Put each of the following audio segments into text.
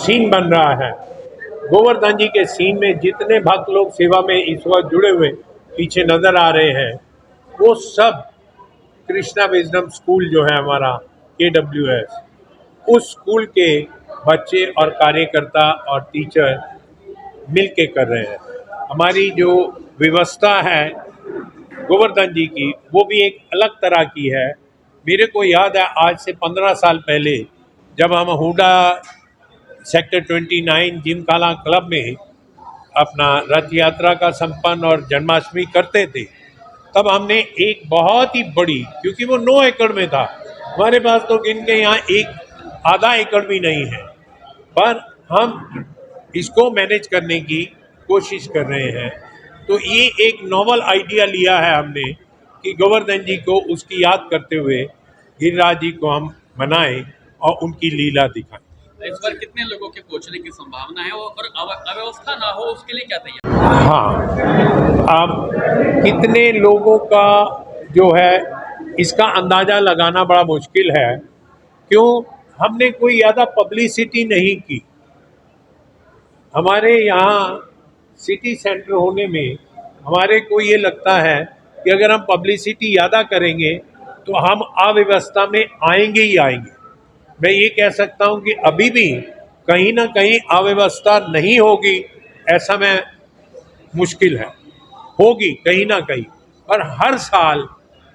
Scene बन रहा है। गोवर्धन जी के सीन में जितने भक्त लोग सेवा में इस वक्त जुड़े हुए पीछे नजर आ रहे हैं, वो सब कृष्णा विजडम स्कूल जो है हमारा KWS, उस स्कूल के बच्चे और कार्यकर्ता और टीचर मिल के कर रहे हैं। हमारी जो व्यवस्था है गोवर्धन जी की, वो भी एक अलग तरह की है। मेरे को याद है आज से 15 साल पहले जब हम हुडा सेक्टर 29 जिमखाना क्लब में अपना रथ यात्रा का संपन्न और जन्माष्टमी करते थे, तब हमने एक बहुत ही बड़ी, क्योंकि वो 9 एकड़ में था, हमारे पास तो इनके यहाँ एक आधा एकड़ भी नहीं है, पर हम इसको मैनेज करने की कोशिश कर रहे हैं। तो ये एक नॉवल आइडिया लिया है हमने कि गोवर्धन जी को उसकी याद करते हुए गिरिराज जी को हम मनाएं और उनकी लीला दिखाएं। इस बार कितने लोगों के पहुंचने की संभावना है और अव्यवस्था ना हो उसके लिए क्या तैयार? हाँ, अब कितने लोगों का जो है इसका अंदाजा लगाना बड़ा मुश्किल है, क्यों? हमने कोई ज़्यादा पब्लिसिटी नहीं की। हमारे यहाँ सिटी सेंटर होने में हमारे को ये लगता है कि अगर हम पब्लिसिटी ज़्यादा करेंगे तो हम अव्यवस्था में आएंगे ही आएंगे। मैं ये कह सकता हूँ कि अभी भी कहीं ना कहीं अव्यवस्था नहीं होगी, ऐसा मैं मुश्किल है, होगी कहीं ना कहीं। पर हर साल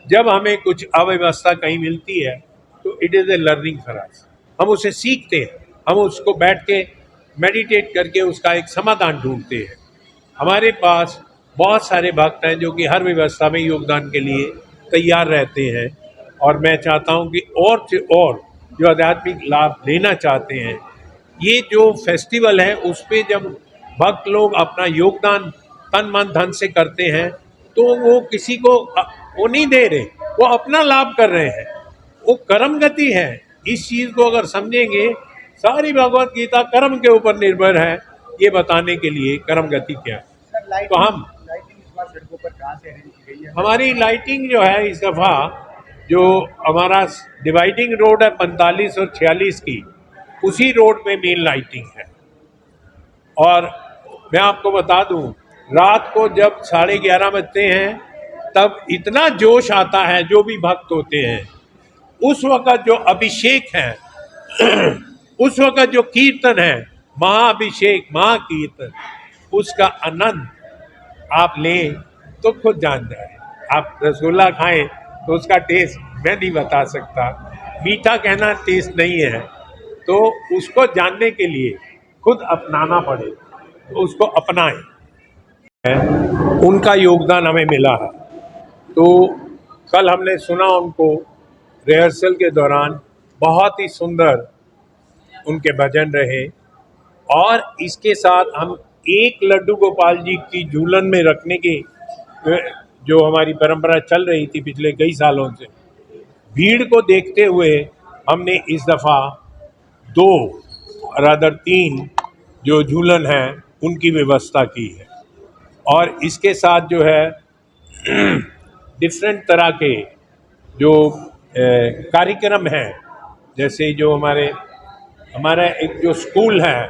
जब हमें कुछ अव्यवस्था कहीं मिलती है तो it is a learning for us. हम उसे सीखते हैं, हम उसको बैठ के मेडिटेट करके उसका एक समाधान ढूंढते हैं। हमारे पास बहुत सारे भक्त हैं जो कि हर व्यवस्था में योगदान के लिए तैयार रहते हैं, और मैं चाहता हूं कि और से और जो आध्यात्मिक लाभ लेना चाहते हैं, ये जो फेस्टिवल है उस पे जब भक्त लोग अपना योगदान तन मन धन से करते हैं तो वो किसी को वो नहीं दे रहे, वो अपना लाभ कर रहे हैं, वो कर्म गति है। इस चीज को अगर समझेंगे, सारी भगवत गीता कर्म के ऊपर निर्भर है, ये बताने के लिए कर्म गति क्या है। तो हम सड़कों पर कहाँ से अरेंज की गई है? हमारी लाइटिंग जो है इस दफ़ा, जो हमारा डिवाइडिंग रोड है 45 और 46 की, उसी रोड पे मेन लाइटिंग है। और मैं आपको बता दूं, रात को जब 11:30 बजते हैं तब इतना जोश आता है, जो भी भक्त होते हैं उस वक़्त जो अभिषेक है उस वक़्त जो कीर्तन है, महाअभिषेक महाकीर्तन, उसका आनंद आप लें तो खुद जान जाए। आप रसगुल्ला खाएं तो उसका टेस्ट मैं नहीं बता सकता, मीठा कहना टेस्ट नहीं है, तो उसको जानने के लिए खुद अपनाना पड़े, तो उसको अपनाएं। उनका योगदान हमें मिला है। तो कल हमने सुना उनको रिहर्सल के दौरान, बहुत ही सुंदर उनके भजन रहे, और इसके साथ हम एक लड्डू गोपाल जी की झूलन में रखने की जो हमारी परंपरा चल रही थी पिछले कई सालों से, भीड़ को देखते हुए हमने इस दफ़ा 2 रादर 3 जो झूलन हैं उनकी व्यवस्था की है। और इसके साथ जो है डिफरेंट तरह के जो कार्यक्रम हैं, जैसे जो हमारा एक जो स्कूल है,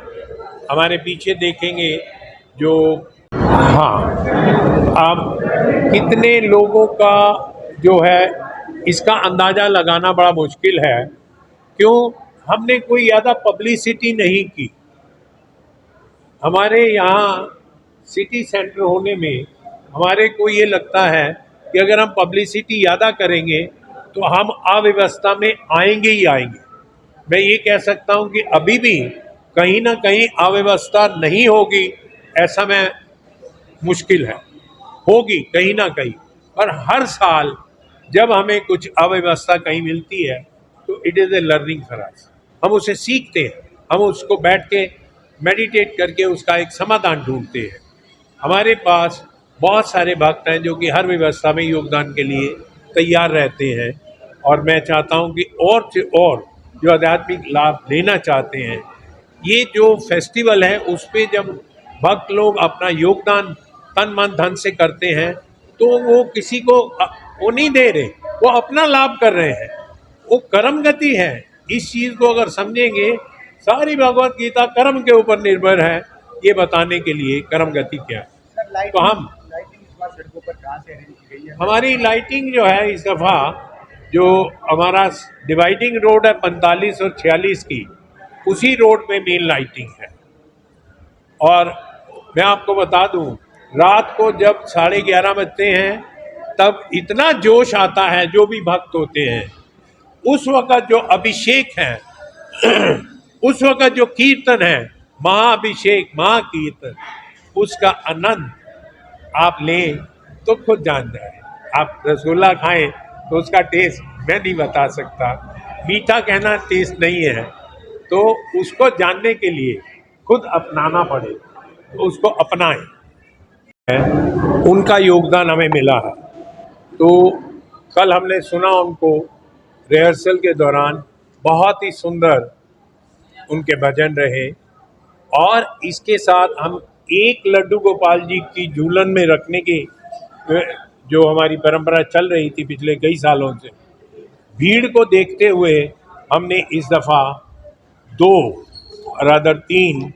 हमारे पीछे देखेंगे जो, हाँ, अब कितने लोगों का जो है इसका अंदाज़ा लगाना बड़ा मुश्किल है, क्यों? हमने कोई ज़्यादा पब्लिसिटी नहीं की। हमारे यहाँ सिटी सेंटर होने में हमारे को ये लगता है कि अगर हम पब्लिसिटी ज़्यादा करेंगे तो हम अव्यवस्था में आएंगे ही आएंगे। मैं ये कह सकता हूँ कि अभी भी कहीं ना कहीं अव्यवस्था नहीं होगी, ऐसा मैं मुश्किल है, होगी कहीं ना कहीं। पर हर साल जब हमें कुछ अव्यवस्था कहीं मिलती है तो it is a learning for us. हम उसे सीखते हैं, हम उसको बैठ के मेडिटेट करके उसका एक समाधान ढूंढते हैं। हमारे पास बहुत सारे भक्त हैं जो कि हर व्यवस्था में योगदान के लिए तैयार रहते हैं, और मैं चाहता हूं कि और से और जो आध्यात्मिक लाभ लेना चाहते हैं, ये जो फेस्टिवल है उस पे जब भक्त लोग अपना योगदान तन मन धन से करते हैं तो वो किसी को वो नहीं दे रहे, वो अपना लाभ कर रहे हैं, वो कर्म गति है। इस चीज़ को अगर समझेंगे, सारी भगवत गीता कर्म के ऊपर निर्भर है, ये बताने के लिए कर्म गति क्या है। सर तो हम लाइटिंग इस बार सड़कों पर कहाँ से अरेंज की गई है? हमारी लाइटिंग जो है इस दफ़ा, जो हमारा डिवाइडिंग रोड है 45 और 46 की, उसी रोड पे मेन लाइटिंग है। और मैं आपको बता दूं, रात को जब 11:30 बजते हैं तब इतना जोश आता है, जो भी भक्त होते हैं उस वक़्त जो अभिषेक है उस वक़्त जो कीर्तन है, महाअभिषेक महाकीर्तन, उसका आनंद आप लें तो खुद जान जाए। आप रसगुल्ला खाएं तो उसका टेस्ट मैं नहीं बता सकता, मीठा कहना टेस्ट नहीं है, तो उसको जानने के लिए खुद अपनाना पड़े, तो उसको अपनाएं। उनका योगदान हमें मिला है। तो कल हमने सुना उनको रिहर्सल के दौरान, बहुत ही सुंदर उनके भजन रहे। और इसके साथ हम एक लड्डू गोपाल जी की झूलन में रखने की जो हमारी परंपरा चल रही थी पिछले कई सालों से, भीड़ को देखते हुए हमने इस दफ़ा 2 रादर 3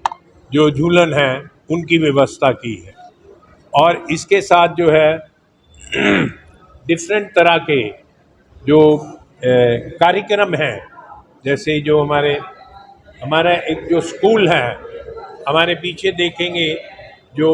जो झूलन हैं उनकी व्यवस्था की है। और इसके साथ जो है डिफरेंट तरह के जो कार्यक्रम हैं, जैसे जो हमारा एक जो स्कूल है, हमारे पीछे देखेंगे जो